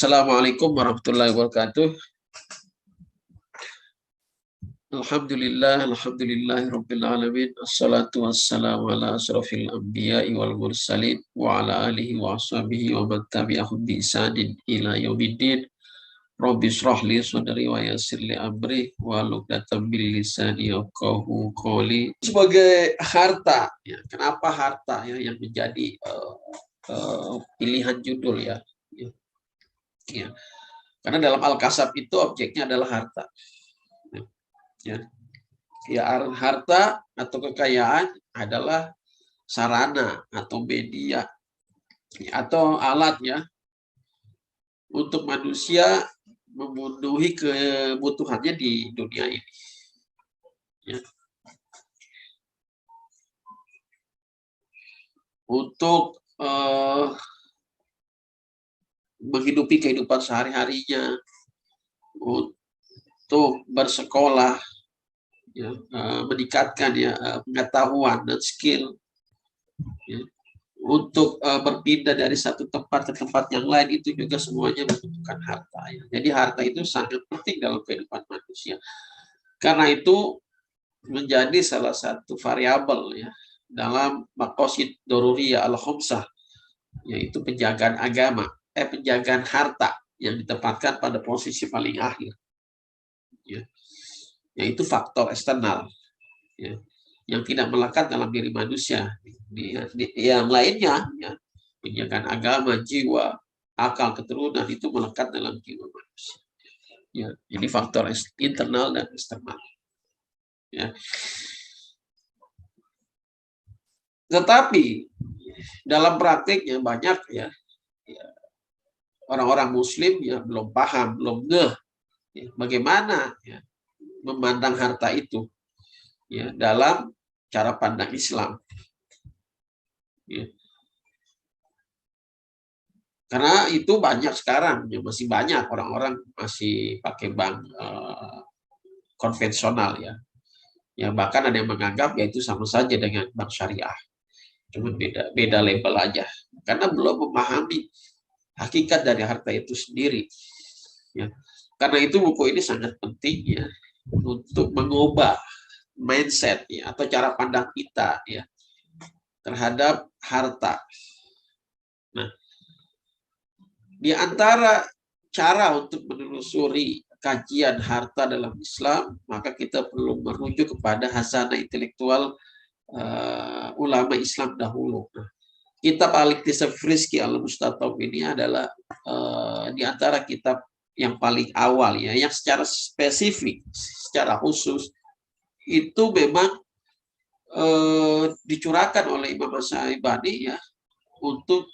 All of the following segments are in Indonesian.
Assalamualaikum warahmatullahi wabarakatuh. Alhamdulillah rabbil assalatu wassalamu ala asrofil anbiya'i wal mursalin wa ala alihi wa ashabihi wa man tabi'ahum bi ihsanin ila yaumiddin. Rabbi shrah li sadri wa yassir li amri wa luqdatam min lisani yafqahu qawli. Sebagai harta, ya, kenapa harta ya yang menjadi pilihan judul ya. Ya. Karena dalam Al-Kasab itu objeknya adalah harta. Ya. Ya, harta atau kekayaan adalah sarana atau media atau alat ya untuk manusia memenuhi kebutuhannya di dunia ini. Ya. Untuk menghidupi kehidupan sehari-harinya, untuk bersekolah, ya, meningkatkan ya pengetahuan dan skill, ya, untuk berpindah dari satu tempat ke tempat yang lain, itu juga semuanya membutuhkan harta. Ya. Jadi harta itu sangat penting dalam kehidupan manusia. Karena itu menjadi salah satu variabel ya dalam maqasid daruriyah al-khamsah, yaitu penjagaan agama, penjagaan harta yang ditempatkan pada posisi paling akhir. Ya. Yaitu faktor eksternal ya, yang tidak melekat dalam diri manusia. Yang lainnya ya, penjagaan agama, jiwa, akal, keturunan itu melekat dalam jiwa manusia. Ya, ini faktor internal dan eksternal. Ya. Tetapi dalam praktiknya banyak ya orang-orang Muslim ya belum paham, belum ngeh ya, bagaimana ya memandang harta itu ya dalam cara pandang Islam. Ya. Karena itu banyak sekarang ya, masih banyak orang-orang masih pakai bank konvensional ya. Ya bahkan ada yang menganggap ya itu sama saja dengan bank syariah. Cuma beda label aja. Karena belum memahami hakikat dari harta itu sendiri. Ya. Karena itu buku ini sangat penting ya untuk mengubah mindset ya atau cara pandang kita ya terhadap harta. Nah, di antara cara untuk menelusuri kajian harta dalam Islam, maka kita perlu merujuk kepada hasanah intelektual ulama Islam dahulu. Nah, kitab Al-Iktisab Rizki Al-Mustatab ini adalah di antara kitab yang paling awal ya, yang secara spesifik, secara khusus itu memang dicurahkan oleh Imam Asy-Syaibani ya untuk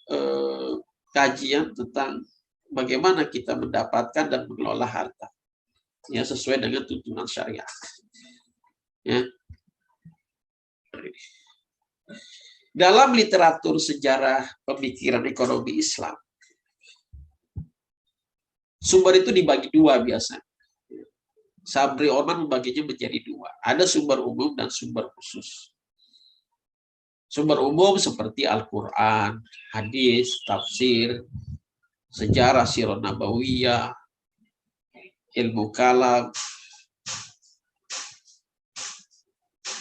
kajian tentang bagaimana kita mendapatkan dan mengelola harta ya sesuai dengan tuntunan syariat. Ya. Dalam literatur sejarah pemikiran ekonomi Islam, sumber itu dibagi dua biasanya. Sabri Oman membaginya menjadi dua. Ada sumber umum dan sumber khusus. Sumber umum seperti Al-Quran, hadis, tafsir, sejarah sirah nabawiyah, ilmu kalam,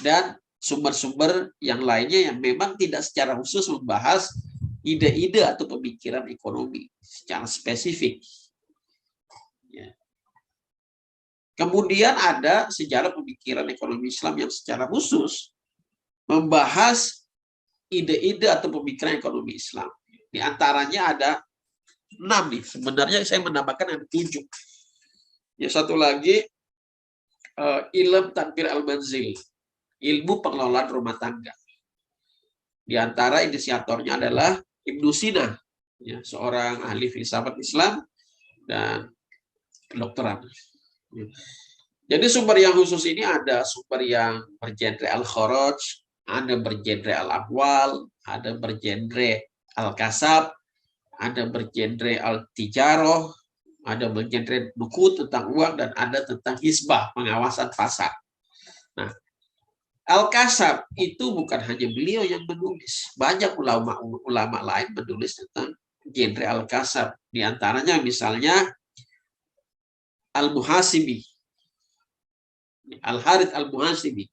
dan sumber-sumber yang lainnya yang memang tidak secara khusus membahas ide-ide atau pemikiran ekonomi secara spesifik. Ya. Kemudian ada sejarah pemikiran ekonomi Islam yang secara khusus membahas ide-ide atau pemikiran ekonomi Islam. Di antaranya ada 6 nih. Sebenarnya saya menambahkan ada 7. Yang satu lagi ilmu tadbir al-manzil, ilmu pengelolaan rumah tangga. Di antara inisiatornya adalah Ibnu Sina, ya, seorang ahli filsafat Islam dan kedokteran. Jadi sumber yang khusus ini ada sumber yang bergenre al-kharaj, ada bergenre al-ahwal, ada bergenre al-kasab, ada bergenre al-tijaroh, ada bergenre buku tentang uang, dan ada tentang hisbah, pengawasan pasar. Nah, al-kasab itu bukan hanya beliau yang menulis, banyak ulama lain menulis tentang genre Al-Kasab. Di antaranya misalnya Al-Muhasibi, Al-Harith Al-Muhasibi,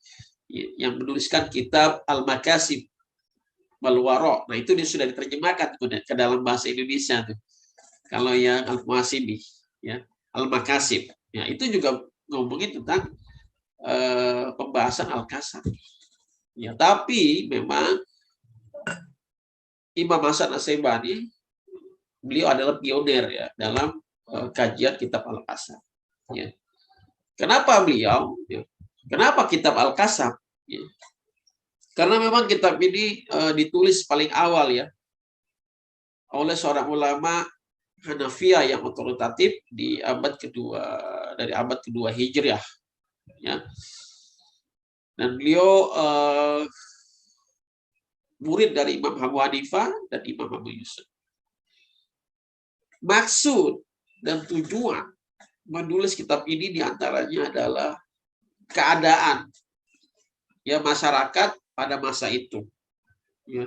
yang menuliskan kitab Al-Makasib wal Wara. Nah, itu dia sudah diterjemahkan ke dalam bahasa Indonesia tuh. Kalau yang Al-Muhasibi, ya, Al-Makasib, ya, itu juga ngomongin tentang pembahasan Al-Kasab. Ya, tapi memang Imam Hasan Asy-Syaibani, beliau adalah pionir ya dalam kajian kitab Al-Kasab. Ya. Kenapa beliau? Ya. Kenapa kitab Al-Kasab? Ya. Karena memang kitab ini ditulis paling awal ya oleh seorang ulama Hanafiyah yang otoritatif di abad kedua, dari abad kedua Hijriah. Ya. Dan beliau murid dari Imam Abu Hanifah dan Imam Abu Yusuf. Maksud dan tujuan menulis kitab ini diantaranya adalah keadaan ya masyarakat pada masa itu. Ya.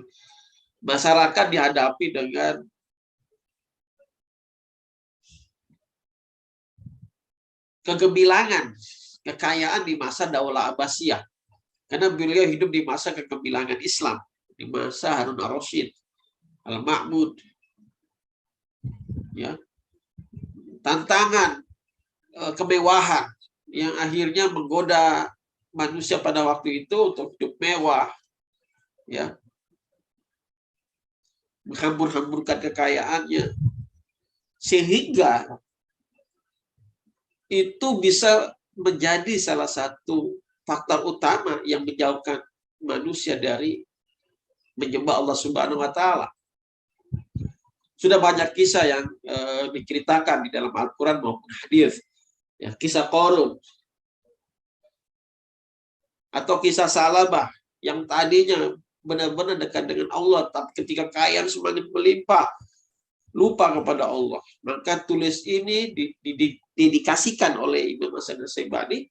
Masyarakat dihadapi dengan kegemilangan, kekayaan di masa Daulah Abbasiyah. Karena beliau hidup di masa kegemilangan Islam, di masa Harun ar-Rasyid, Al-Ma'mud. Ya. Tantangan, kemewahan yang akhirnya menggoda manusia pada waktu itu untuk hidup mewah, ya, menghambur-hamburkan kekayaannya, sehingga itu bisa menjadi salah satu faktor utama yang menjauhkan manusia dari menyembah Allah Subhanahu wa Ta'ala. Sudah banyak kisah yang diceritakan di dalam Al-Quran maupun hadis, ya, kisah Qarun atau kisah Salabah yang tadinya benar-benar dekat dengan Allah, tapi ketika kekayaan semakin melimpah, lupa kepada Allah. Maka tulis ini didedikasikan oleh Imam Hasan Asy-Syaibani,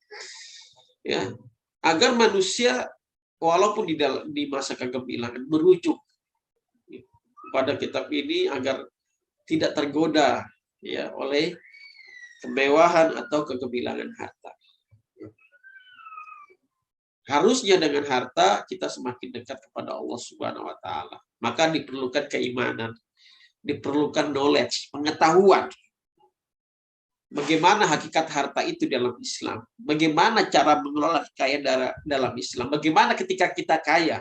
ya, agar manusia walaupun di masa kegemilangan merujuk pada kitab ini agar tidak tergoda ya oleh kemewahan atau kegemilangan harta. Harusnya dengan harta kita semakin dekat kepada Allah Subhanahu wa Ta'ala. Maka diperlukan keimanan, diperlukan knowledge, pengetahuan. Bagaimana hakikat harta itu dalam Islam? Bagaimana cara mengelola kekayaan dalam Islam? Bagaimana ketika kita kaya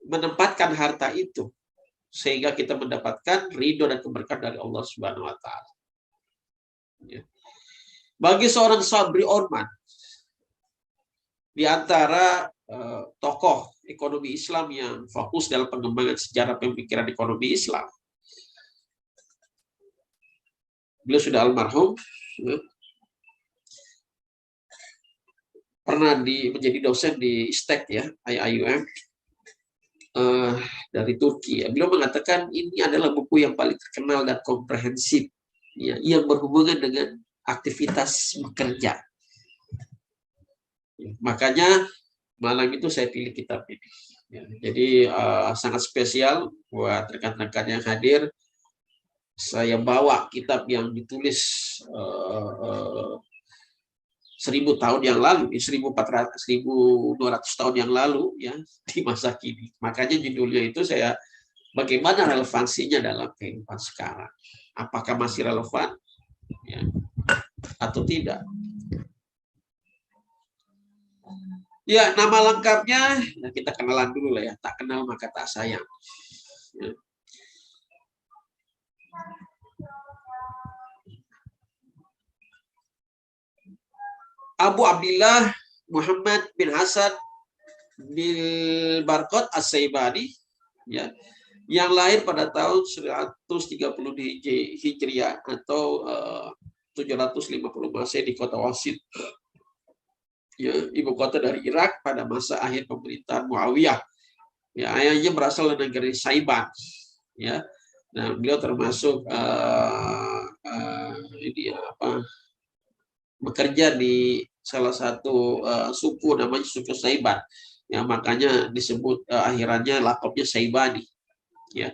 menempatkan harta itu sehingga kita mendapatkan ridho dan keberkahan dari Allah Subhanahu wa Ta'ala. Ya. Bagi seorang Sabri Orman, di antara tokoh ekonomi Islam yang fokus dalam pengembangan sejarah pemikiran ekonomi Islam, beliau sudah almarhum, ya, pernah menjadi dosen di ISTEC ya, IIUM, dari Turki. Beliau mengatakan ini adalah buku yang paling terkenal dan komprehensif, ya, yang berhubungan dengan aktivitas bekerja. Makanya malam itu saya pilih kitab ini. Ya, jadi sangat spesial buat rekan-rekan yang hadir. Saya bawa kitab yang ditulis 1000 tahun yang lalu, 1200 tahun yang lalu ya, di masa kini. Makanya judulnya itu bagaimana relevansinya dalam kehidupan sekarang. Apakah masih relevan ya, atau tidak? Ya, nama lengkapnya nah kita kenalan dulu lah ya. Tak kenal maka tak sayang. Ya. Abu Abdillah Muhammad bin Hasan bin Barqat Asy-Syaibani, ya, yang lahir pada tahun 130 Hijriah atau 750 Masehi di kota Wasit, ya, ibu kota dari Irak pada masa akhir pemerintahan Muawiyah. Ya, ayahnya berasal dari negeri Saiban. Ya, nah beliau termasuk bekerja di salah satu suku namanya suku Saiban. Ya, makanya disebut akhirannya lakopnya Saibani. Ya.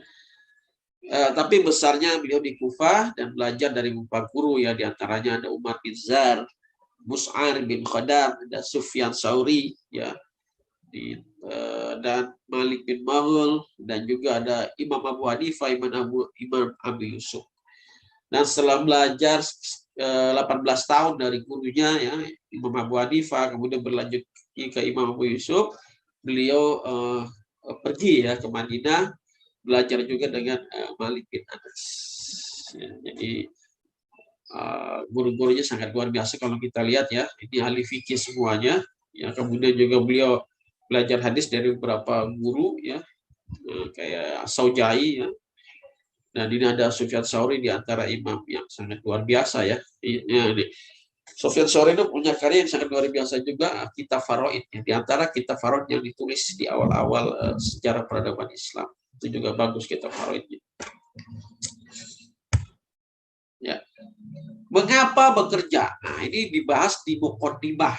Tapi besarnya beliau di Kufah dan belajar dari beberapa guru ya, diantaranya ada Umar bin Zar, Mus'ar bin Khadam, ada Sufyan Sauri ya, dan Malik bin Maghul, dan juga ada Imam Abu Hanifah, Imam Abu Yusuf. Dan setelah belajar 18 tahun dari gurunya ya, Imam Abu Hanifah, kemudian berlanjut ke Imam Abu Yusuf, beliau pergi ya ke Madinah, belajar juga dengan Malik bin Anas. Ya, jadi guru-gurunya sangat luar biasa kalau kita lihat ya, ini ahli fikih semuanya. Ya, kemudian juga beliau belajar hadis dari beberapa guru ya, kayak Saujai ya. Dan ini ada Sufyan Sauri di antara imam yang sangat luar biasa ya. Ini Sufyan Sauri itu punya karya yang sangat luar biasa juga, Kitab Faraid. Di antara Kitab Faraid yang ditulis di awal-awal sejarah peradaban Islam. Itu juga bagus Kitab Faraidnya. Ya. Mengapa bekerja? Nah, ini dibahas di Muqaddimah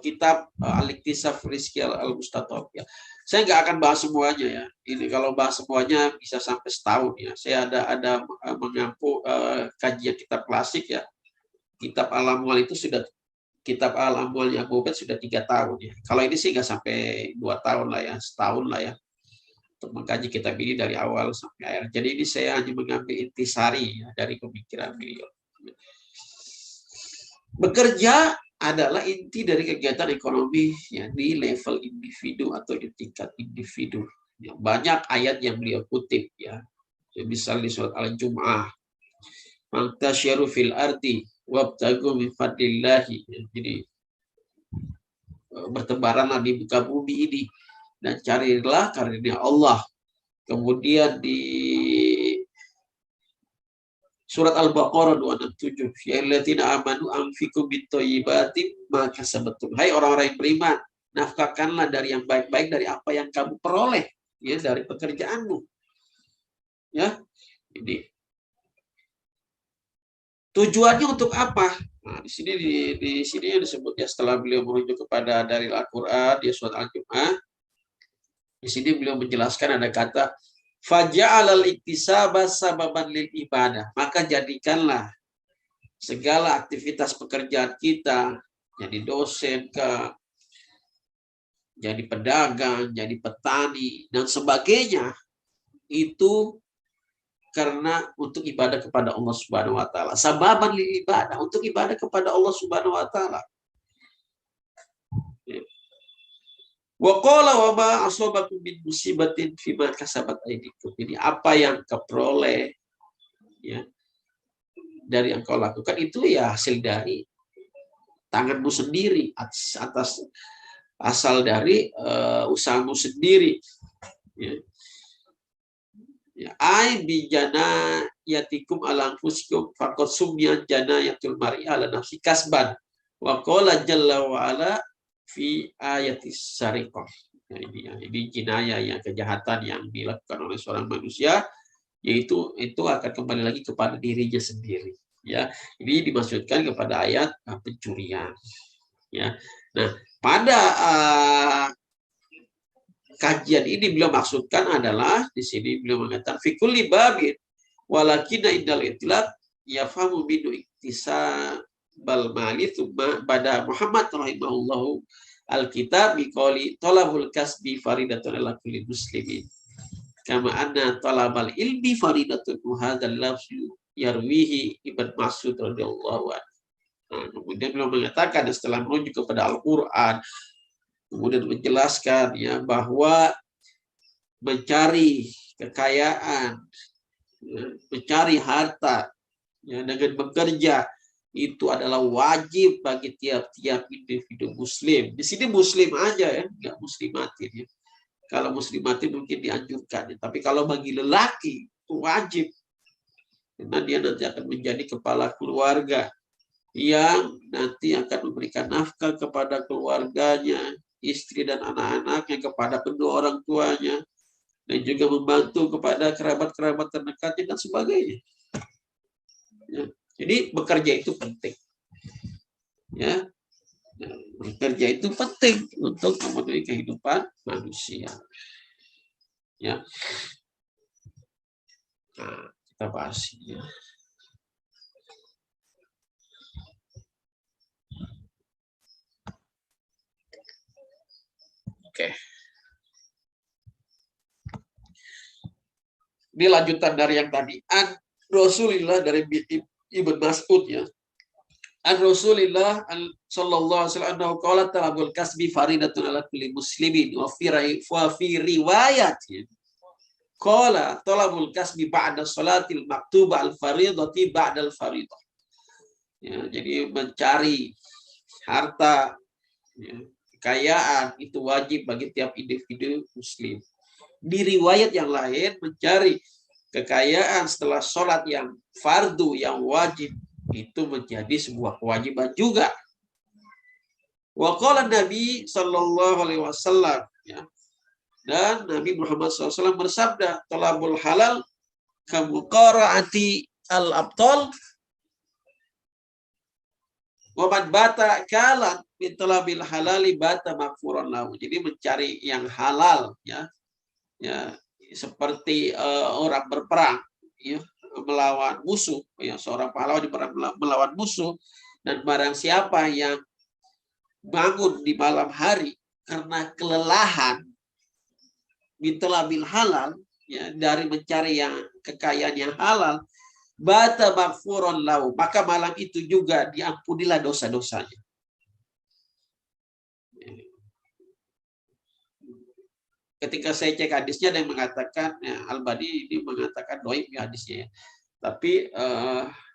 kitab Al-Iktisaf Rizki Al-Mustatab ya. Saya nggak akan bahas semuanya ya. Ini kalau bahas semuanya bisa sampai setahun ya. Saya ada mengampu kajian kitab klasik ya. Kitab Al-Amwal itu sudah, kitab Al-Amwalnya Abu Ubaid sudah 3 tahun ya. Kalau ini sih nggak sampai 2 tahun lah ya, setahun lah ya, untuk mengkaji kitab ini dari awal sampai akhir. Jadi ini saya hanya mengambil intisari ya, dari pemikiran beliau. Bekerja adalah inti dari kegiatan ekonomi ya, di level individu atau di tingkat individu. Ya, banyak ayat yang beliau kutip ya. Misalnya di surat Al-Jum'ah, "Fantashiru fil ardi wabtagu min fadlillahi." Ya, jadi bertebaranlah di muka bumi ini dan carilah karunia Allah. Kemudian di Surat Al-Baqarah 267, ya alladzina amanu anfiqu bitthayyibati ma kasabtum. Hai orang-orang yang beriman, nafkahkanlah dari yang baik-baik dari apa yang kamu peroleh ya dari pekerjaanmu. Ya. Ini tujuannya untuk apa? Nah, di sini disebut ya, setelah beliau merujuk kepada dari Al-Qur'an di surat Al-Jum'ah. Di sini beliau menjelaskan ada kata faja'alal iktisaba sababan lil ibadah. Maka jadikanlah segala aktivitas pekerjaan kita, jadi dosen jadi pedagang, jadi petani, dan sebagainya, itu karena untuk ibadah kepada Allah Subhanahu wa taala. Sababan lil ibadah, untuk ibadah kepada Allah Subhanahu wa taala. Wa qala wa ma asabakum min musibatin fima kasabat aydikum. Ini apa yang keperoleh ya dari yang kau lakukan itu ya hasil dari tanganmu sendiri, atas asal dari usahamu sendiri ya. Ya, ai bijana yatikum ala anfusikum faqad sumya janayatul mar'i ala nafsi kasban wa qala jalla wa ala fi ayatis sariqah. Nah, ini jinayah yang kejahatan yang dilakukan oleh seorang manusia, yaitu itu akan kembali lagi kepada dirinya sendiri ya. Ini dimaksudkan kepada ayat pencurian ya. Nah, pada kajian ini beliau maksudkan adalah di sini beliau mengatakan fikul libabin walakinna indal itlaq yafamu binu iktisa bal mali tsumma pada Muhammad rahimahullahu alkitab biqali talabul kasbi faridatun ala kulli muslimin kama anna talabal ilmi faridatun hadzal lafzu yarwihi Ibn Mas'ud radhiyallahu anhu. Nah, kemudian beliau mengatakan setelah merujuk kepada Al-Qur'an, kemudian menjelaskan ya bahwa mencari kekayaan, ya, mencari harta ya, dengan bekerja itu adalah wajib bagi tiap-tiap individu muslim. Di sini muslim aja ya, nggak muslimatin ya. Kalau muslimatin mungkin dianjurkan, ya. Tapi kalau bagi lelaki itu wajib, karena dia nanti akan menjadi kepala keluarga yang nanti akan memberikan nafkah kepada keluarganya, istri dan anak-anaknya, kepada kedua orang tuanya, dan juga membantu kepada kerabat-kerabat terdekatnya dan sebagainya. Ya. Jadi bekerja itu penting. Ya. Bekerja itu penting untuk memenuhi kehidupan manusia. Ya. Nah, kita bahas ini. Oke. Ini lanjutan dari yang tadi. An Rasulillah dari Ibn Mas'ud ya. An Rasulillah sallallahu alaihi wasallam qala talabul kasbi faridatun ala kulli muslimin wa fi riwayat qala talabul kasbi ba'da salatil maktubah al faridati ba'da al faridah. Ya, jadi mencari harta ya, kekayaan itu wajib bagi tiap individu muslim. Di riwayat yang lain mencari kekayaan setelah sholat yang fardu yang wajib itu menjadi sebuah kewajiban juga. Wa qala Nabi sallallahu alaihi wasallam ya. Dan Nabi Muhammad SAW bersabda, talabul halal kamuqara'ati al-abtal wa man bata kalan min talabil halali bata maghfuran lahu. Jadi mencari yang halal ya. Ya, seperti orang berperang ya, melawan musuh ya, seorang pahlawan melawan musuh, dan barang siapa yang bangun di malam hari karena kelelahan bitalabil halal ya, dari mencari yang kekayaan yang halal, bata maghfuran lahu, maka malam itu juga diampunilah dosa-dosanya. Ketika saya cek hadisnya, ada yang mengatakan ya, Al-Bani ini mengatakan dhaif ya hadisnya ya. Tapi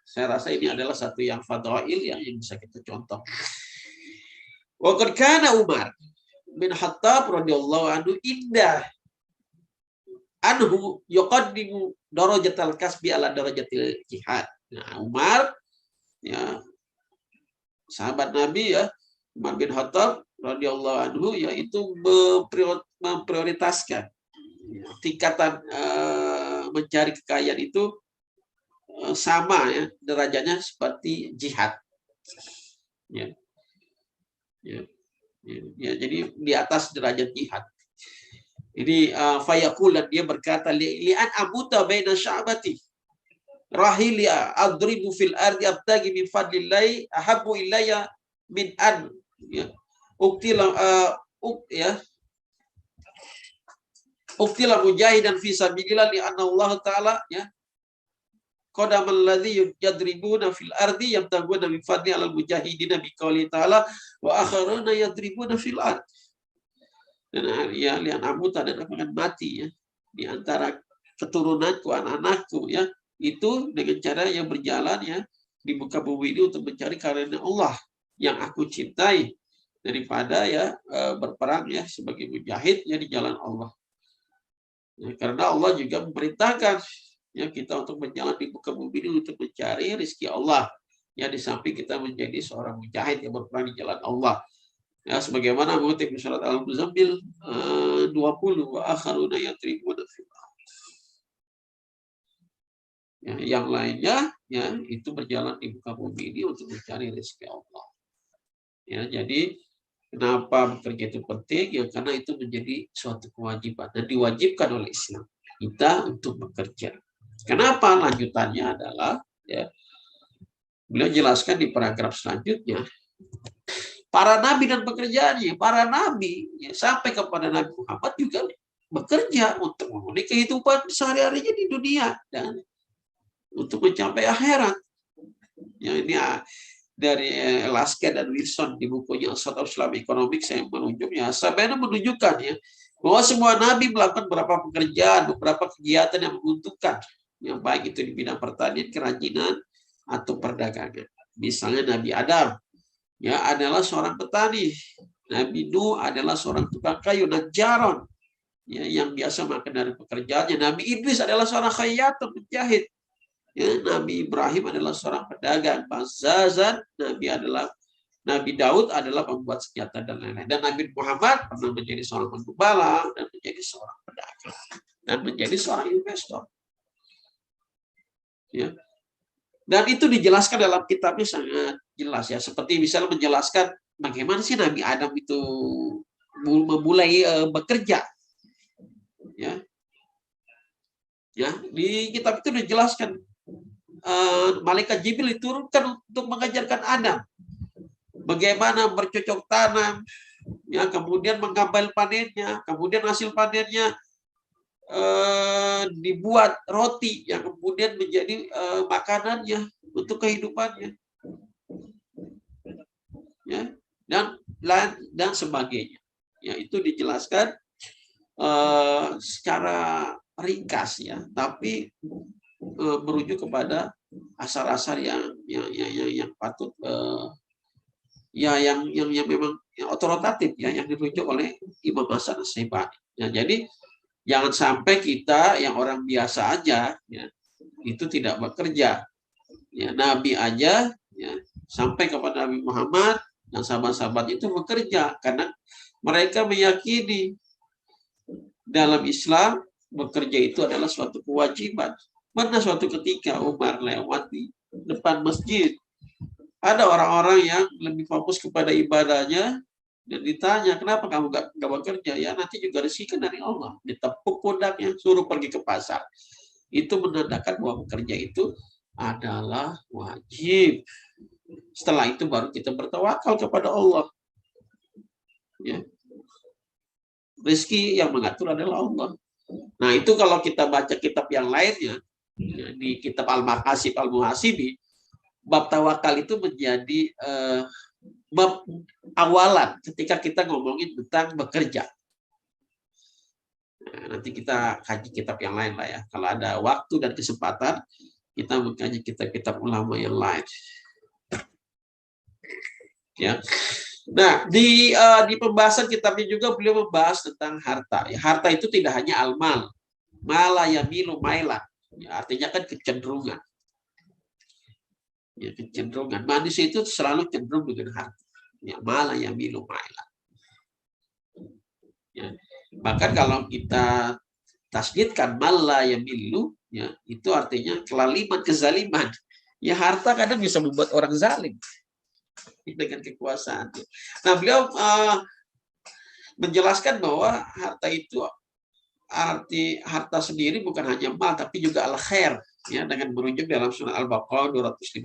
saya rasa ini adalah satu yang fadail yang bisa kita contoh. Wa qad kana Umar bin Khattab radhiyallahu anhu indah anhu yuqaddimu darajatal kasbi ala darajatil jihad. Nah, Umar ya sahabat Nabi ya, Umar bin Khattab radhiyallahu anhu yaitu memprioritaskan tingkatan mencari kekayaan itu sama ya derajatnya seperti jihad ya. Ya, jadi di atas derajat jihad. Ini fayaqul, dia berkata li'an abuta baina sya'bati rahili adribu fil ardi abtagi min fadlillahi ahabbu ilayya min an ya uktila ya uktila mujahidan fi sabilillah li anna Allah taala ya qadamal ladzi yadribuna fil ardi yabtaguna min fadli alal mujahidina bi qouli taala wa akharuna yadribuna fil ard. Dan ya lian amuta, dan aku akan mati ya di antara keturunanku, anak-anakku ya, itu dengan cara yang berjalan ya di muka bumi ini untuk mencari karunia Allah yang aku cintai, daripada ya berperang ya sebagai mujahid ya di jalan Allah. Ya, karena Allah juga memerintahkan ya kita untuk berjalan di muka bumi ini untuk mencari rezeki Allah. Ya, di samping kita menjadi seorang mujahid yang berperang di jalan Allah. Ya, sebagaimana mengutip surat Al-Muzammil 20 wa akharuna yatribuna fil ardh. Ya, yang lainnya ya itu berjalan di muka bumi ini untuk mencari rezeki Allah. Ya, jadi kenapa bekerja itu penting? Ya, karena itu menjadi suatu kewajiban dan diwajibkan oleh Islam kita untuk bekerja. Kenapa? Lanjutannya adalah ya, beliau jelaskan di paragraf selanjutnya. Para nabi dan pekerjaannya, para nabi ya, sampai kepada Nabi Muhammad juga bekerja untuk memenuhi kehidupan sehari-harinya di dunia dan untuk mencapai akhirat. Ya, ini dari Lasker dan Wilson di bukunya Asad Islam Economics saya menunjuknya. Sebenarnya menunjukkan ya bahwa semua nabi melakukan beberapa pekerjaan, beberapa kegiatan yang menguntungkan, yang baik itu di bidang pertanian, kerajinan, atau perdagangan. Misalnya Nabi Adam ya adalah seorang petani, Nabi Nuh adalah seorang tukang kayu, najjaron ya, yang biasa makan dari pekerjaannya. Nabi Idris adalah seorang khayyatun, penjahit. Ya, Nabi Ibrahim adalah seorang pedagang, bazazan. Nabi Daud adalah pembuat senjata dan lain-lain. Dan Nabi Muhammad pernah menjadi seorang pengembala dan menjadi seorang pedagang dan menjadi seorang investor. Ya. Dan itu dijelaskan dalam kitabnya sangat jelas ya. Seperti misalnya menjelaskan bagaimana sih Nabi Adam itu memulai bekerja. Ya. Ya, di kitab itu dijelaskan malaikat Jibril diturunkan untuk mengajarkan Adam bagaimana bercocok tanam, ya, kemudian mengambil panennya, kemudian hasil panennya dibuat roti yang kemudian menjadi makanannya untuk kehidupannya, ya, dan sebagainya. Ya, itu dijelaskan secara ringkas, ya, tapi merujuk kepada asar-asar yang patut ya yang memang yang otoritatif, ya, yang dirujuk oleh Imam Hasan Asy-Syaibani. Ya, jadi jangan sampai kita yang orang biasa aja, ya, itu tidak bekerja. Ya, Nabi aja, ya, sampai kepada Nabi Muhammad dan sahabat-sahabat itu bekerja karena mereka meyakini dalam Islam bekerja itu adalah suatu kewajiban. Pernah suatu ketika Umar lewat di depan masjid, ada orang-orang yang lebih fokus kepada ibadahnya dan ditanya, kenapa kamu gak bekerja? Ya, nanti juga rezeki dari Allah. Ditepuk pundaknya, suruh pergi ke pasar. Itu menandakan bahwa bekerja itu adalah wajib. Setelah itu baru kita bertawakal kepada Allah. Ya. Rezeki yang mengatur adalah Allah. Nah, itu kalau kita baca kitab yang lainnya, ya, di kitab Al-Maqasid Al-Muhasibi, bab tawakal itu menjadi bab awalan ketika kita ngomongin tentang bekerja. Nah, nanti kita kaji kitab yang lain lah, ya. Kalau ada waktu dan kesempatan, kita mengkaji kitab-kitab ulama yang lain. Ya. Nah, di pembahasan kitabnya juga beliau membahas tentang harta. Ya, harta itu tidak hanya al-mal, mala yamilu mailan. Ya, artinya kan kecenderungan. Ya, kecenderungan. Manusia itu selalu cenderung dengan harta. Ya, mala yamilu mailan. Ya. Bahkan kalau kita tasdidkan mala yamilu, ya, itu artinya kelaliman, kezaliman. Ya, harta kadang bisa membuat orang zalim dengan kekuasaan. Nah, beliau menjelaskan bahwa harta itu arti harta sendiri bukan hanya mal tapi juga al-khair, ya, dengan merujuk dalam surah Al-Baqarah 215.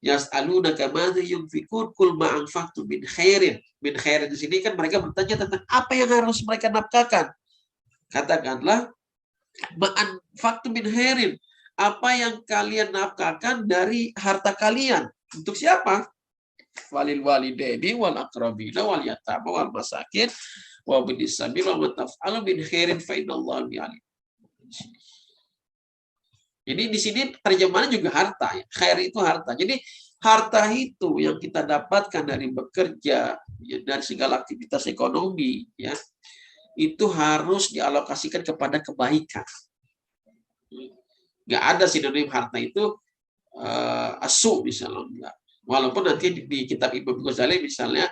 Yas'alunaka madza yunfikun qul ma anfaqtum min khairin. Min khairin di sini kan mereka bertanya tentang apa yang harus mereka nafkahkan. Katakanlah ma anfaqtum min khairin. Apa yang kalian nafkahkan dari harta kalian. Untuk siapa? Walil walidaini wal aqrabina wal yatama wal masakin wa binis sabil wa mataf'alu min khairin fa innallaha bi'alim. Jadi di sini terjemahannya juga harta, ya. Khair itu harta. Jadi harta itu yang kita dapatkan dari bekerja, ya, dari segala aktivitas ekonomi, ya, itu harus dialokasikan kepada kebaikan. Nggak ada sinonim harta itu asu misalnya. Walaupun nanti di kitab Imam Ghazali misalnya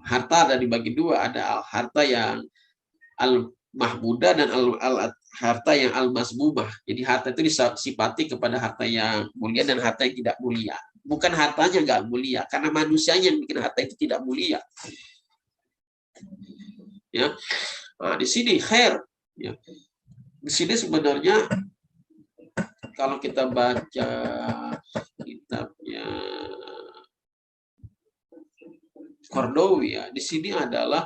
harta ada dibagi dua, ada harta yang al-mahmudah dan harta yang al-mazmumah. Jadi harta itu disifati kepada harta yang mulia dan harta yang tidak mulia. Bukan hartanya nggak mulia, karena manusianya yang bikin harta itu tidak mulia. Ya, nah, di sini khair. Ya. Di sini sebenarnya kalau kita baca kitabnya Qardawi, ya, di sini adalah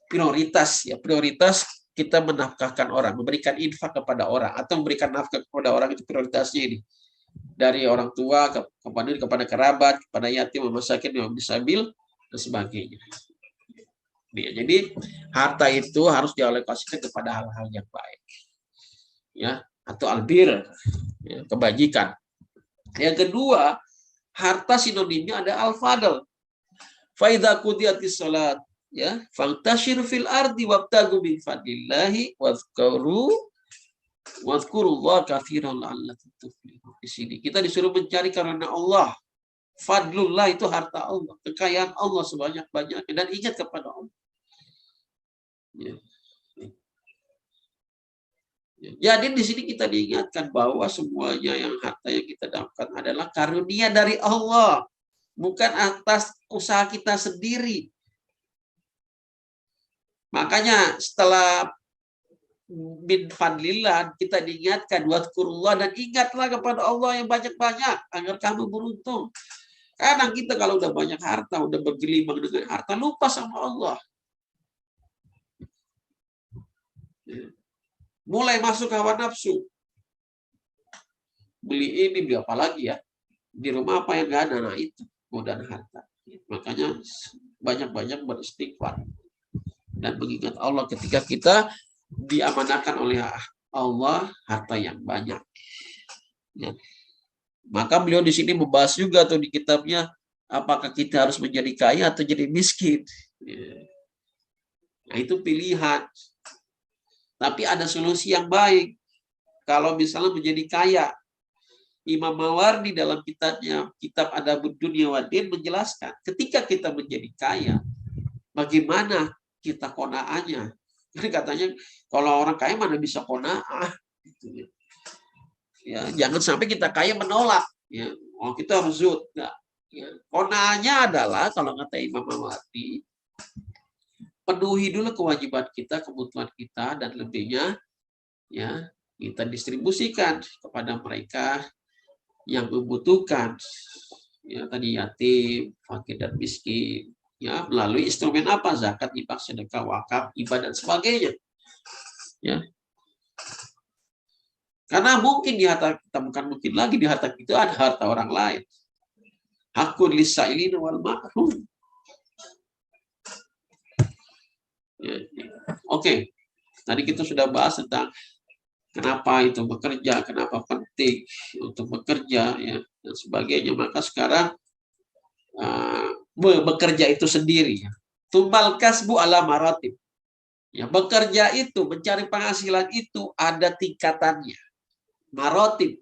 prioritas, ya, prioritas kita menafkahkan orang, memberikan infak kepada orang atau memberikan nafkah kepada orang, itu prioritasnya ini. Dari orang tua kepada kerabat, kepada yatim, masakin, yang disabil dan sebagainya. Ya, jadi harta itu harus dialokasikan kepada hal-hal yang baik. Ya, atau albir, ya, kebajikan. Yang kedua, harta sinonimnya ada al-fadl. Fa idza qudiyatis salat, ya, fantashir fil ardi wabtagu min fadlillahi wadhkurullaha katsiran la'allakum tuflihun. Di sini kita disuruh mencari karena Allah. Fadlullah itu harta Allah, kekayaan Allah sebanyak-banyaknya, dan ingat kepada Allah. Ya. Ya. Jadi di sini kita diingatkan bahwa semuanya yang harta yang kita dapatkan adalah karunia dari Allah, bukan atas usaha kita sendiri. Makanya setelah min fadlillah, kita diingatkan wadkurullah, dan ingatlah kepada Allah yang banyak-banyak agar kamu beruntung. Kadang kita kalau udah banyak harta, udah bergelimang dengan harta, lupa sama Allah. Mulai masuk hawa nafsu. Beli ini, beli apa lagi ya? Di rumah apa yang gak ada, nah itu godaan harta. Makanya banyak-banyak beristighfar dan mengingat Allah ketika kita diamanahkan oleh Allah harta yang banyak. Ya. Maka beliau di sini membahas juga tuh di kitabnya, apakah kita harus menjadi kaya atau jadi miskin. Ya. Nah, itu pilihan. Tapi ada solusi yang baik. Kalau misalnya menjadi kaya, Imam Mawardi dalam kitabnya Kitab Adabud Dunya wa Din menjelaskan, ketika kita menjadi kaya, bagaimana kita qanaahnya. Jadi katanya kalau orang kaya mana bisa qanaah. Gitu. Ya, jangan sampai kita kaya menolak. Ya, oh, kita harus zuhud. Ya. Qanaahnya adalah kalau kata Imam Mawardi, penuhi dulu kewajiban kita, kebutuhan kita, dan lebihnya ya kita distribusikan kepada mereka yang membutuhkan, ya tadi yatim, fakir dan miskin, ya melalui instrumen apa? Zakat, infak, sedekah, wakaf, ibadah dan sebagainya. Ya. Karena mungkin di harta kita, bukan mungkin lagi di harta kita ada harta orang lain. Hakun lisailin wal mahrum. Ya. Oke. Tadi kita sudah bahas tentang kenapa itu bekerja, kenapa penting untuk bekerja, ya dan sebagainya. Maka sekarang bekerja itu sendiri. Tumbal kasbu ala maratib. Ya, bekerja itu, mencari penghasilan itu ada tingkatannya. Maratib.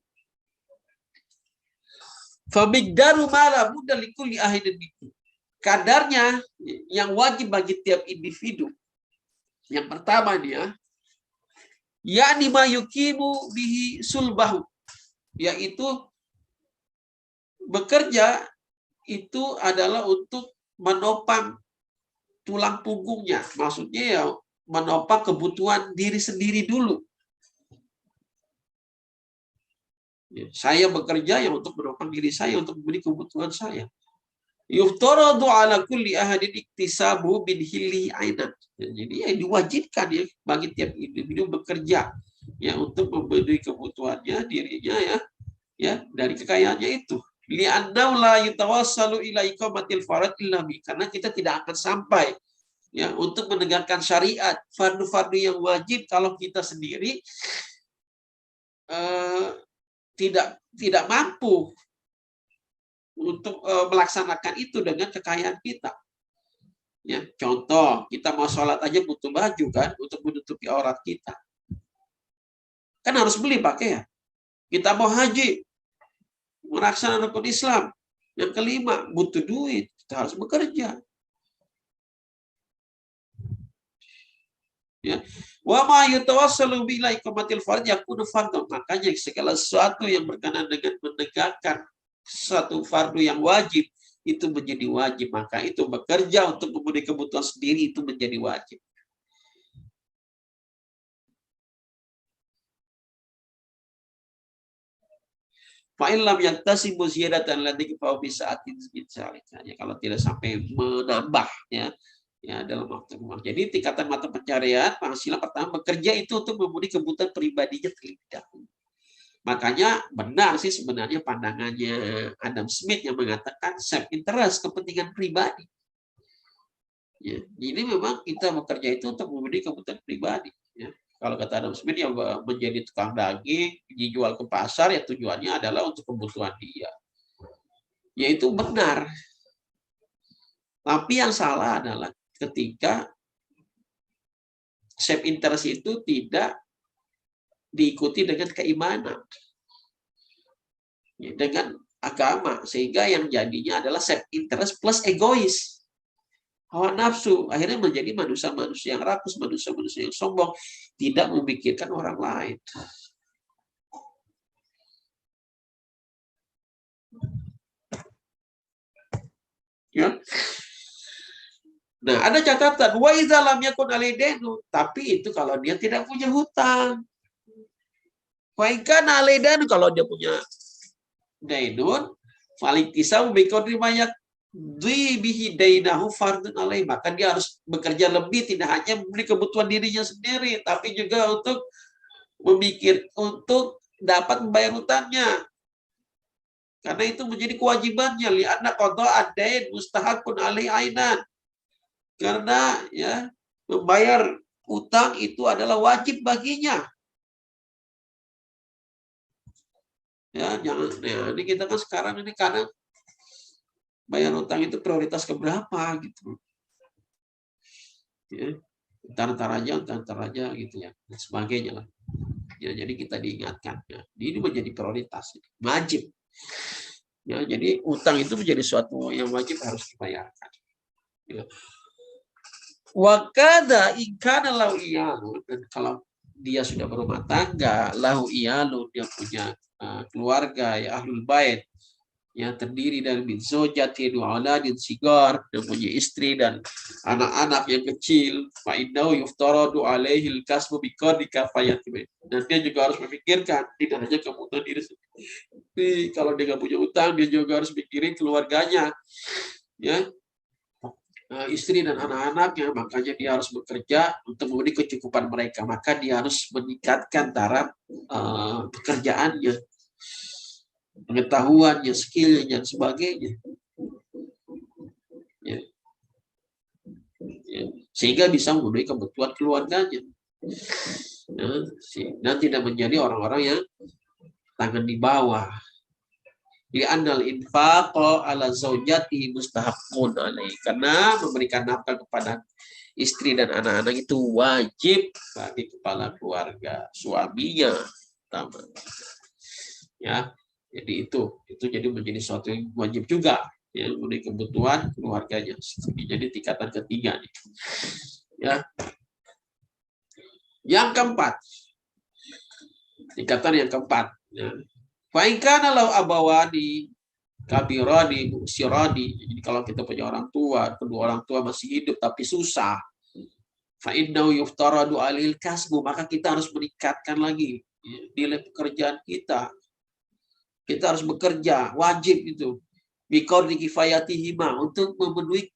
Famigdaru mala budda likulli ahadin minkum. Kadarnya yang wajib bagi tiap individu. Yang pertama dia, yakni ma yukimu bihi sulbahu, yaitu bekerja itu adalah untuk menopang tulang punggungnya. Maksudnya ya menopang kebutuhan diri sendiri dulu. Saya bekerja ya untuk menopang diri saya, untuk memberi kebutuhan saya. Yuftaradu ala kulli ahadin iktisabu bin hilli ainan. Jadi ya diwajibkan ya bagi tiap individu bekerja ya untuk memberi kebutuhannya dirinya ya dari kekayaannya itu. Li'annahu la yatawassalu ila iqamatil farad illa bi, karena kita tidak akan sampai ya untuk menegakkan syariat fardu-fardu yang wajib kalau kita sendiri tidak mampu untuk melaksanakan itu dengan kekayaan kita. Ya, contoh, kita mau sholat aja butuh baju kan untuk menutupi aurat kita. Kan harus beli pakaian. Kita mau haji, melaksanakan rukun Islam. Yang kelima, butuh duit. Kita harus bekerja. Ya. Wa ma yatawassalu bi ila iqamatil fardh yakunu fardhu. Makanya segala sesuatu yang berkenaan dengan menegakkan satu fardu yang wajib itu menjadi wajib. Maka itu bekerja untuk memenuhi kebutuhan sendiri itu menjadi wajib. Fa'ilam yang tasimu ziyadatan ladzi fa bi sa'atin bidzalika. Kalau tidak sampai menambah ya dalam waktu luang. Jadi tingkatan mata pencarian penghasilan pertama bekerja itu untuk memenuhi kebutuhan pribadinya terlebih dahulu. Makanya benar sih sebenarnya pandangannya Adam Smith yang mengatakan self interest, kepentingan pribadi. Ya, ini memang kita bekerja itu untuk memenuhi kebutuhan pribadi. Ya. Kalau kata Adam Smith yang menjadi tukang daging, dijual ke pasar ya tujuannya adalah untuk kebutuhan dia. Yaitu benar. Tapi yang salah adalah ketika self interest itu tidak diikuti dengan keimanan, dengan agama, sehingga yang jadinya adalah self interest plus egois, hawa nafsu, akhirnya menjadi manusia-manusia yang rakus, manusia-manusia yang sombong, tidak memikirkan orang lain. Ya. Nah, ada catatan, wa idza lam yakun alaidenu, tapi itu kalau dia tidak punya hutang. Wa in kana alaidenu, kalau dia punya dainun, faliktisau bi qadri ma bihi dainahu fardun alaih, maka dia harus bekerja lebih, tidak hanya membeli kebutuhan dirinya sendiri, tapi juga untuk untuk dapat membayar hutangnya. Karena itu menjadi kewajibannya, li'anna qada ad-dain mustahaqun alaihi ainan. Karena ya membayar utang itu adalah wajib baginya. Ya, jangan ya, ini kita kan sekarang ini karena bayar utang itu prioritas keberapa gitu. Ya, entar aja gitu ya, dan sebagainya lah. Ya, jadi kita diingatkan ya, ini menjadi prioritas, wajib. Ya, jadi utang itu menjadi suatu yang wajib harus dibayarkan. Ya. Wakada ingkana lahu iyalu, dan kalau dia sudah berumah tangga, lahu iyalu, dia punya keluarga ya ahlul bait yang terdiri dari min zawjatin wa auladin sigar, dan punya istri dan anak-anak yang kecil, fa innahu yuftaradu alaihi al-kasbu bi qadri kafayati. Dan dia juga harus memikirkan tidak hanya kebutuhan diri sendiri. Kalau dia nggak punya utang, dia juga harus mikirin keluarganya. Ya, istri dan anak-anaknya, makanya dia harus bekerja untuk memenuhi kecukupan mereka. Maka dia harus meningkatkan taraf pekerjaannya, pengetahuannya, skillnya, dan sebagainya. Ya. Ya. Sehingga bisa memenuhi kebutuhan keluarganya. Ya. Dan tidak menjadi orang-orang yang tangan di bawah. Li'annal infaqo ala zaujati mustahaqqun alaih. Karena memberikan nafkah kepada istri dan anak-anak itu wajib bagi kepala keluarga, suaminya pertama. Ya, jadi itu jadi menjadi suatu yang wajib juga ya, memenuhi kebutuhan keluarganya. Jadi tingkatan ketiga nih. Ya. Yang keempat. Tingkatan yang keempat, ya. Fa in kana lau abawani kabirani sirani. Jadi kalau kita punya orang tua, kedua orang tua masih hidup tapi susah, fa innahu yuftaradu alil kasbu, maka kita harus meningkatkan lagi nilai pekerjaan kita. Kita harus bekerja, wajib itu. Biqadri kifayatihima, untuk memenuhi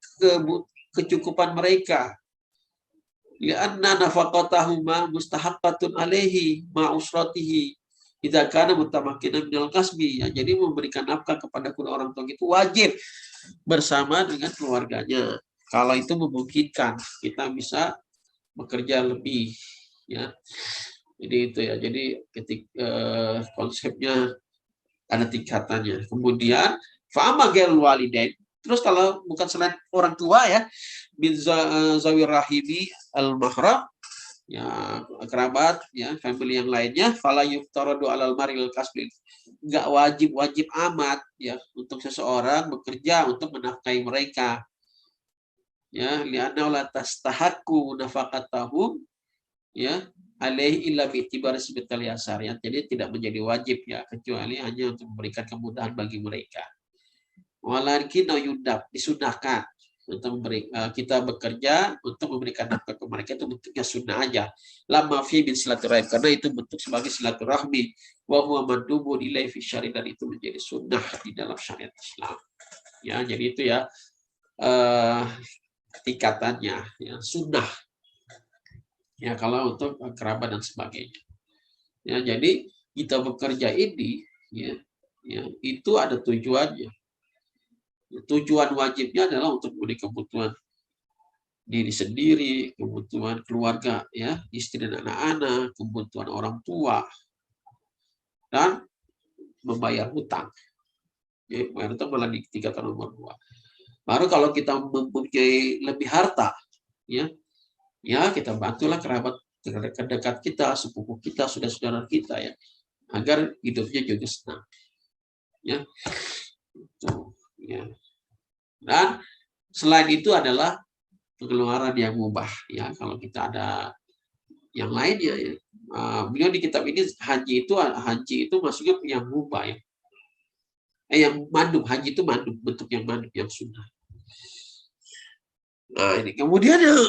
kecukupan mereka. Lianna nafaqatahuma mustahaqqatun alaihi ma usratihi idza kana mutamakkinan minal kasbi. Ya, jadi memberikan nafkah kepada kedua orang tua itu wajib bersama dengan keluarganya. Kalau itu memungkinkan, kita bisa bekerja lebih ya. Jadi itu ya. Jadi konsepnya ada tingkatannya. Kemudian fa'ama ghairul walidain. Terus kalau bukan selain orang tua ya, bin zawir rahimi al-mahram, ya kerabat ya, family yang lainnya, fala yuftaradu alal maril kasbil. Enggak wajib amat ya untuk seseorang bekerja untuk menafkahi mereka. Ya, li'anna la tastahaqqu nafaqatahum ya alaihi illa bi'tibar sebetal yasar, ya. Jadi tidak menjadi wajib ya, kecuali hanya untuk memberikan kemudahan bagi mereka. Walakin yudab, disunahkan untuk kita bekerja untuk memberikan nafkah ke mereka, itu bentuknya sunnah aja. Lama fi bin silaturahim, karena itu bentuk sebagai silaturahmi. Wa huwa mandubun ilaihi fi syari, dan itu menjadi sunnah di dalam syariat Islam. Ya, jadi itu ya tingkatannya ya, sunnah. Ya, kalau untuk kerabat dan sebagainya. Ya, jadi kita bekerja ini ya itu ada tujuannya. Tujuan wajibnya adalah untuk memenuhi kebutuhan diri sendiri, kebutuhan keluarga ya, istri dan anak-anak, kebutuhan orang tua, dan membayar hutang. Ya, membayar hutang malah di tingkatan nomor 2. Baru kalau kita mempunyai lebih harta, ya kita bantulah kerabat terdekat kita, sepupu kita, saudara-saudara kita ya, agar hidupnya juga senang. Ya. Tuh, ya. Dan selain itu adalah pengeluaran yang mubah ya, kalau kita ada yang lainnya ya. Beliau di kitab ini haji itu maksudnya yang mubah ya. Yang mandub, haji itu mandub, bentuk yang mandub, yang sunnah. Nah, ini kemudian yang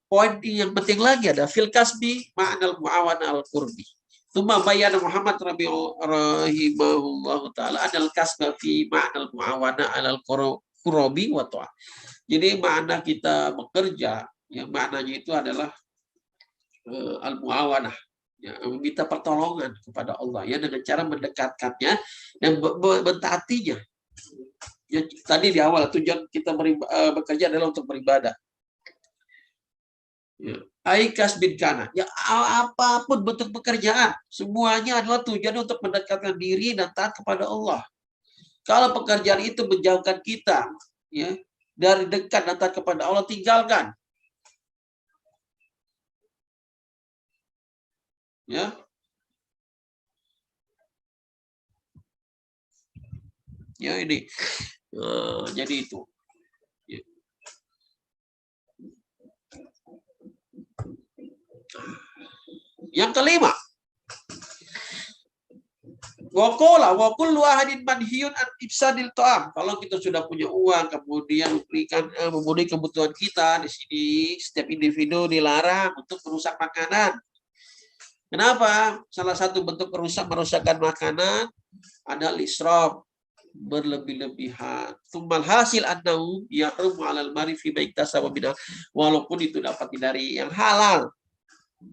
poin yang penting lagi ada fil kasbi ma'anal mu'awana al qurbi. Tsumma bayyana Muhammad rahimahullahu taala anal kasba fi ma'anal mu'awana al qurbi wa ta'ah. Jadi makna kita bekerja, yang maknanya itu adalah al mu'awanah, ya, meminta pertolongan kepada Allah ya dengan cara mendekatkannya dan mentaatinya. Ya, tadi di awal tujuan kita bekerja adalah untuk beribadah. Ya. Aikas bin kana. Ya, apapun bentuk pekerjaan, semuanya adalah tujuan untuk mendekatkan diri dan taat kepada Allah. Kalau pekerjaan itu menjauhkan kita, ya, dari dekat dan taat kepada Allah, tinggalkan. Ya. Ya ini. Jadi itu. Ya. Yang kelima, wakola wakul wahidin manhiyun an ifsadil ta'am. Kalau kita sudah punya uang, kemudian memenuhi kebutuhan kita, di sini setiap individu dilarang untuk merusak makanan. Kenapa? Salah satu bentuk merusakkan makanan adalah israf, berlebih-lebihan. Tumbal hasil annahu yahrumu 'alal mari fi baiktasaba bid'ah, walaupun itu dapat dari yang halal.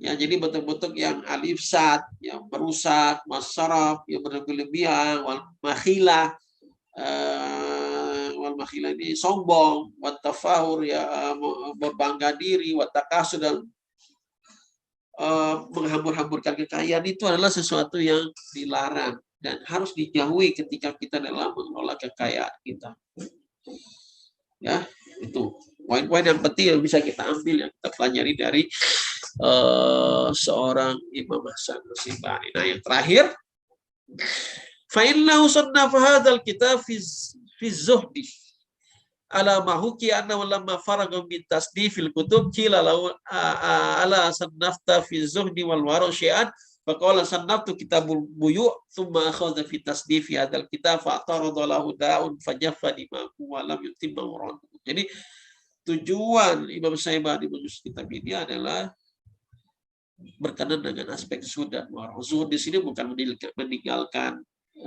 Ya, jadi bentuk-bentuk yang alifsad, yang merusak, masaraf, yang berlebih-lebihan, wal makhilah, wal makhilah ini sombong, wat tafahur, ya, berbangga diri, wat takasur, dan menghambur-hamburkan kekayaan, itu adalah sesuatu yang dilarang dan harus dijauhi ketika kita dalam mengelola kekayaan kita. Ya, itu poin-poin yang penting yang bisa kita ambil, yang kita pelajari dari seorang Imam Hasan Asy'ibani. Nah, yang terakhir, fa innahu sannafa hadzal kitab fi zuhdi ala ma huki anna lamma faraga min tasdifil kutub qila lahu ala sannafta fi zuhdi wal wara syai'an faqala sannaftu kitabul buyu' thumma akhadha fi tasdifi hadzal kitab fa atarada lahu da'un fajaffa dimahu wa lam yutimma murad. Jadi tujuan Imam Asy'ibani menulis kitab ini adalah berkenaan dengan aspek zuhud dan wara. Zuhud di sini bukan meninggalkan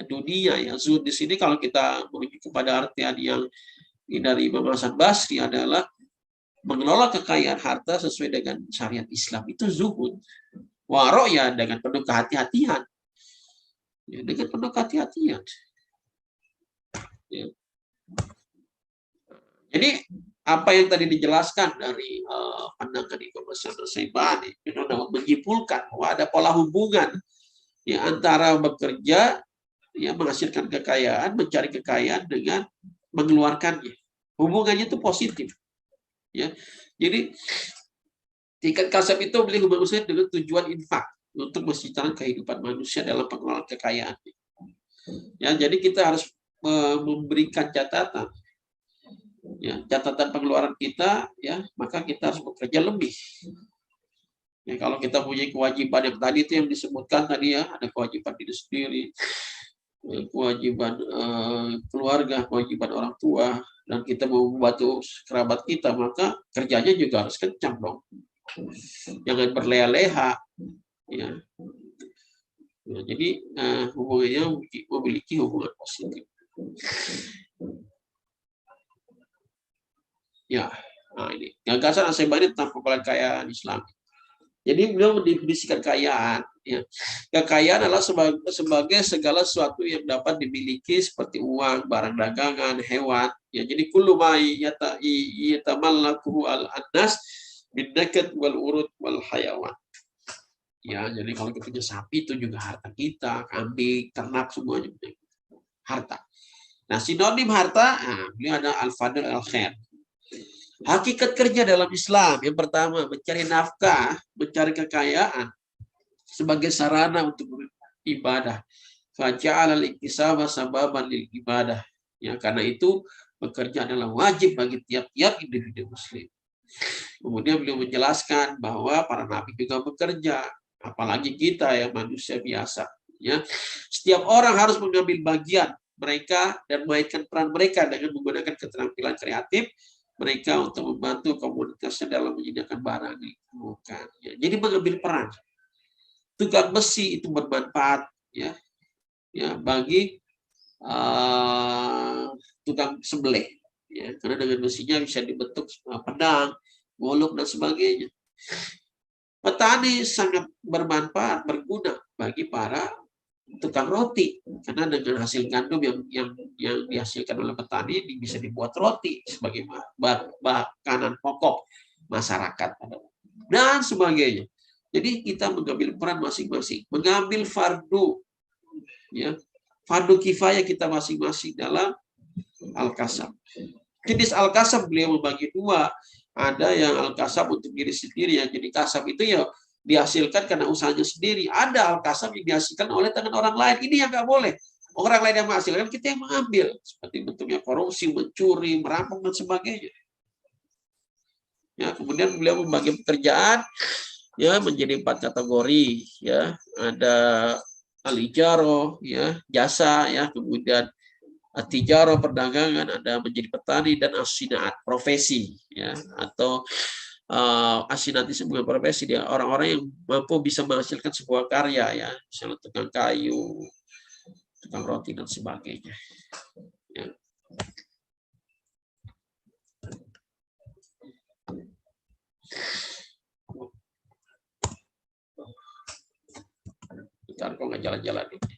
dunia, ya. Zuhud di sini kalau kita merujuk kepada artian yang dari Imam Hasan Basri adalah mengelola kekayaan harta sesuai dengan syariat Islam, itu zuhud. Waro, ya, dengan penuh kehati-hatian. Ya, dengan penuh kehati-hatian. Ya. Jadi apa yang tadi dijelaskan dari pandangan Imam Hasan Asy'ibani itu menyimpulkan bahwa ada pola hubungan, ya, antara bekerja, ya, menghasilkan kekayaan, mencari kekayaan dengan mengeluarkannya. Hubungannya itu positif. Ya. Jadi tingkat kasab itu beli manusia dengan tujuan infak untuk menciptakan kehidupan manusia dalam pengelolaan kekayaan. Ya, jadi kita harus memberikan catatan, ya, catatan pengeluaran kita, ya, maka kita harus bekerja lebih. Ya, kalau kita punya kewajiban yang tadi itu yang disebutkan tadi, ya, ada kewajiban diri sendiri, kewajiban keluarga, kewajiban orang tua, dan kita mau membantu kerabat kita, maka kerjanya juga harus kencang dong. Jangan berleha-leha, ya. Ya, jadi hubungannya memiliki hubungan positif. Ya, nah ini gagasan Asy'ibani tentang kekayaan Islam. Jadi beliau mendefinisikan kekayaan, ya. Kekayaan adalah sebagai segala sesuatu yang dapat dimiliki seperti uang, barang dagangan, hewan. Ya, jadi kullu ma yatamallakuhu al-annas min nakat wal urud wal hayawan. Ya, jadi kalau kita punya sapi itu juga harta kita, kambing, ternak, semuanya harta. Nah, sinonim harta, beliau ada al-fadl al-khair. Hakikat kerja dalam Islam, yang pertama, mencari nafkah, mencari kekayaan sebagai sarana untuk beribadah. Faja'ala al-iktisaba sababan lil ibadah. Ya, karena itu bekerja adalah wajib bagi tiap-tiap individu muslim. Kemudian beliau menjelaskan bahwa para nabi juga bekerja, apalagi kita yang manusia biasa. Ya, setiap orang harus mengambil bagian mereka dan memainkan peran mereka dengan menggunakan keterampilan kreatif mereka untuk membantu komunitasnya dalam menyediakan barang bukan ya. Jadi mengambil peran. Tukang besi itu bermanfaat ya bagi tukang sembelih ya, karena dengan besinya bisa dibentuk pedang, golok dan sebagainya. Petani sangat bermanfaat, berguna bagi para tukang roti, karena dengan hasil gandum yang dihasilkan oleh petani bisa dibuat roti sebagai makanan pokok masyarakat dan sebagainya. Jadi kita mengambil peran masing-masing, mengambil fardu ya, fardu kifayah kita masing-masing dalam al-kasab. Jenis al-kasab beliau membagi dua. Ada yang al-kasab untuk diri sendiri, ya. Jadi kasab itu ya dihasilkan karena usahanya sendiri. Ada al-kasab yang dihasilkan oleh tangan orang lain. Ini yang nggak boleh. Orang lain yang menghasilkan, kita yang mengambil. Seperti bentuknya korupsi, mencuri, merampok dan sebagainya. Ya, kemudian beliau membagi pekerjaan ya menjadi 4 kategori ya. Ada al-ijaro ya, jasa ya, kemudian tijaro perdagangan, ada menjadi petani, dan asinaat profesi ya, atau asinat itu bukan profesi, dia orang-orang yang mampu bisa menghasilkan sebuah karya ya, misalnya tukang kayu, tukang roti dan sebagainya ya. Bentar, kok nggak jalan-jalan ini.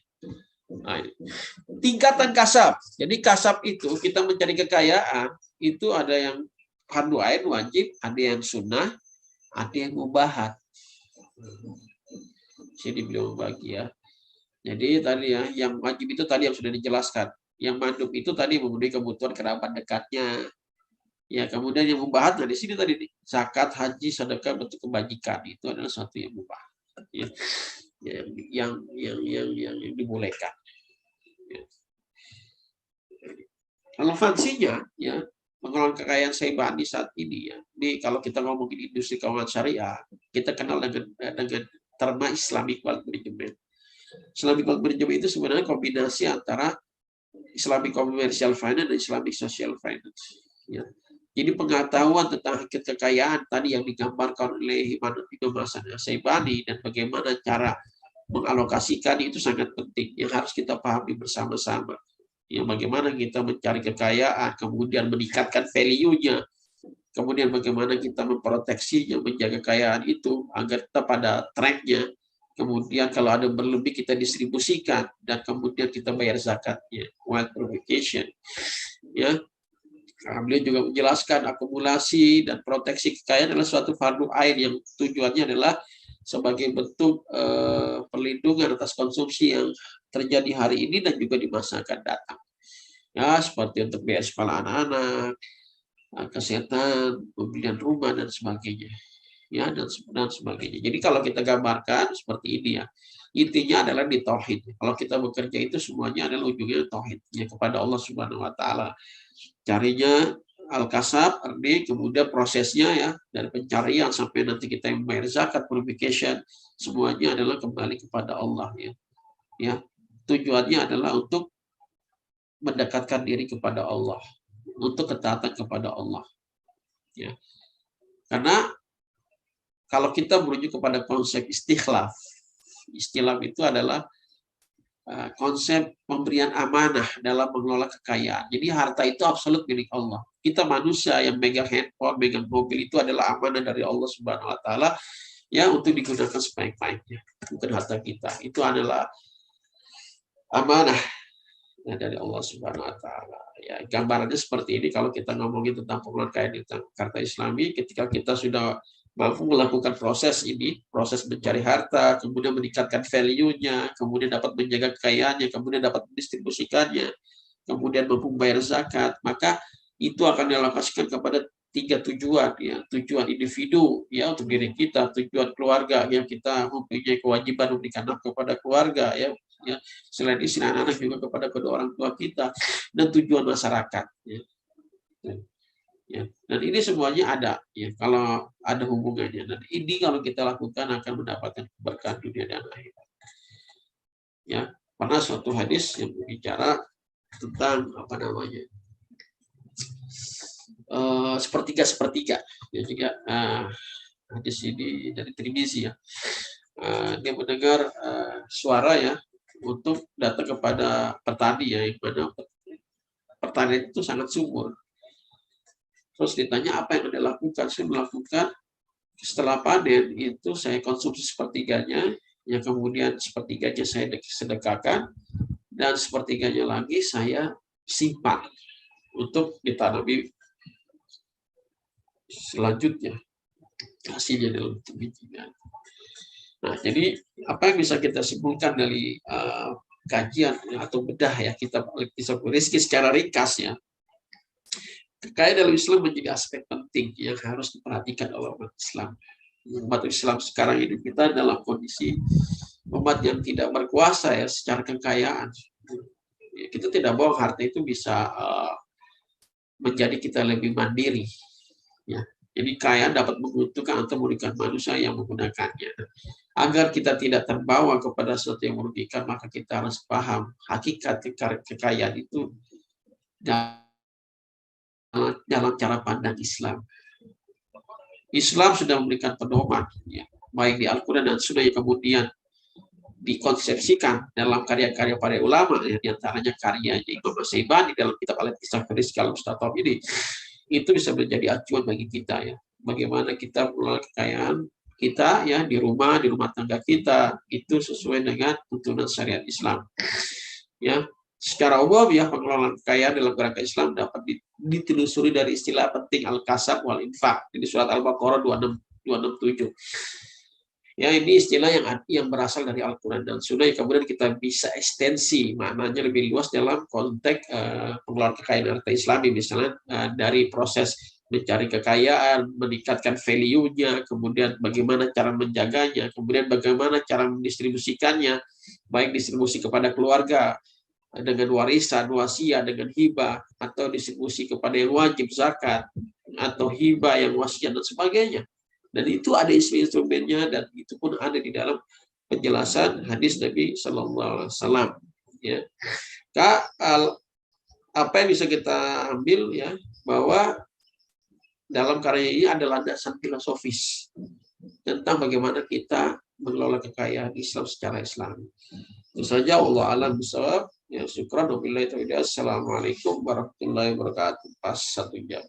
Nah, tingkatan kasab. Jadi kasab itu kita mencari kekayaan itu ada yang fardu ain wajib, ada yang sunnah, ada yang mubahat. Sini beliau bagi ya. Jadi tadi ya, yang wajib itu tadi yang sudah dijelaskan. Yang mandub itu tadi memenuhi kebutuhan kerabat dekatnya. Ya, kemudian yang mubahat, nah di sini tadi nih, zakat, haji, sedekah, bentuk kebajikan itu adalah suatu yang mubah. Ya. Yang dibolehkan. Relevansinya ya, pengelolaan kekayaan Syaibani saat ini ya. Ini kalau kita ngomongin industri keuangan syariah, kita kenal dengan terma Islamic Wealth Management. Islamic Wealth Management itu sebenarnya kombinasi antara Islamic Commercial Finance dan Islamic Social Finance. Ya. Jadi pengetahuan tentang kekayaan tadi yang digambarkan oleh Imam Hasan Syaibani dan bagaimana cara mengalokasikan itu sangat penting yang harus kita pahami bersama-sama. Ya, bagaimana kita mencari kekayaan, kemudian meningkatkan value-nya, kemudian bagaimana kita memproteksinya, menjaga kekayaan itu agar tetap pada track-nya. Kemudian kalau ada berlebih kita distribusikan dan kemudian kita bayar zakatnya, wealth purification. Ya, beliau juga menjelaskan akumulasi dan proteksi kekayaan adalah suatu fardu ain yang tujuannya adalah sebagai bentuk perlindungan atas konsumsi yang terjadi hari ini dan juga di masa akan datang. Ya, seperti untuk biaya sekolah anak-anak, kesehatan, pembelian rumah dan sebagainya. Ya, dan sebagainya. Jadi kalau kita gambarkan seperti ini ya, intinya adalah di tauhid. Kalau kita bekerja itu semuanya adalah ujungnya tauhid ya, kepada Allah Subhanahu wa taala. Carinya al-kasab, kemudian prosesnya ya, dari pencarian sampai nanti kita yang bayar zakat, purification, semuanya adalah kembali kepada Allah ya. Ya, tujuannya adalah untuk mendekatkan diri kepada Allah, untuk ketaatan kepada Allah. Ya. Karena kalau kita merujuk kepada konsep istikhlaf, istikhlaf itu adalah konsep pemberian amanah dalam mengelola kekayaan. Jadi harta itu absolut milik Allah. Kita manusia yang megang handphone, megang mobil itu adalah amanah dari Allah Subhanahu wa taala ya, untuk digunakan sebaik-baiknya. Bukan harta kita. Itu adalah amanah ya, dari Allah Subhanahu wa taala. Ya, gambarannya seperti ini kalau kita ngomongin tentang pengelolaan kekayaan tentang harta Islami, ketika kita sudah mampu melakukan proses ini, proses mencari harta, kemudian meningkatkan value-nya, kemudian dapat menjaga kekayaannya, kemudian dapat mendistribusikannya, kemudian mampu membayar zakat, maka itu akan dialokasikan kepada 3 tujuan ya, tujuan individu ya untuk diri kita, tujuan keluarga yang kita mempunyai kewajiban memberikan nafkah kepada keluarga ya, selain istri anak-anak juga kepada kedua orang tua kita, dan tujuan masyarakat ya. Ya, dan ini semuanya ada ya, kalau ada hubungannya, dan ini kalau kita lakukan akan mendapatkan keberkahan dunia dan akhirat. Ya, pernah suatu hadis yang berbicara tentang apa namanya, sepertiga sepertiga. Dia juga hadis ini dari Tirmizi ya. Dia mendengar suara ya untuk datang kepada petani ya, yang mana pertanian itu sangat subur. Terus ditanya apa yang Anda lakukan? Saya melakukan setelah panen itu saya konsumsi sepertiganya, yang kemudian sepertiganya saya sedekahkan, dan sepertiganya lagi saya simpan untuk ditanami selanjutnya hasilnya dalam bijinya. Nah, jadi apa yang bisa kita simpulkan dari kajian atau bedah ya kita bisa rizki secara ringkas ya. Kekayaan dalam Islam menjadi aspek penting yang harus diperhatikan oleh umat Islam. Umat Islam sekarang ini kita dalam kondisi umat yang tidak berkuasa ya secara kekayaan. Kita tidak mau harta itu bisa menjadi kita lebih mandiri. Ya. Jadi kekayaan dapat menguntungkan atau merugikan manusia yang menggunakannya. Agar kita tidak terbawa kepada sesuatu yang merugikan, maka kita harus paham hakikat kekayaan itu dalam cara pandang Islam. Islam sudah memberikan pedoman, ya, baik di Al-Quran dan Sunnah yang kemudian dikonsepsikan dalam karya-karya para ulama, ya, diantaranya karyanya Imam As-Syaibani dalam kitab Al-Kisah Rizki Al-Mustatab ini, itu bisa menjadi acuan bagi kita ya, bagaimana kita mengelola kekayaan kita ya di rumah tangga kita itu sesuai dengan tuntunan syariat Islam. Ya, secara umum ya pengelolaan kekayaan dalam kerangka Islam dapat ditelusuri dari istilah penting al-kasab wal infak di surat Al-Baqarah 267. Ya, ini istilah yang berasal dari Al-Quran dan Sunnah yang kemudian kita bisa ekstensi maknanya lebih luas dalam konteks pengelolaan kekayaan harta Islami, misalnya dari proses mencari kekayaan, meningkatkan value-nya, kemudian bagaimana cara menjaganya, kemudian bagaimana cara mendistribusikannya, baik distribusi kepada keluarga dengan warisan, wasiat, dengan hibah, atau distribusi kepada yang wajib zakat, atau hibah yang wasiat dan sebagainya. Dan itu ada instrumennya dan itu pun ada di dalam penjelasan hadis Nabi Sallallahu Alaihi Wasallam. Ya, apa yang bisa kita ambil ya bahwa dalam karya ini ada landasan filosofis tentang bagaimana kita mengelola kekayaan Islam secara Islami. Itu saja, Allah alam bisawab. Ya, syukran wabillahi taufiq. Assalamualaikum warahmatullahi wabarakatuh. Pas 1 jam.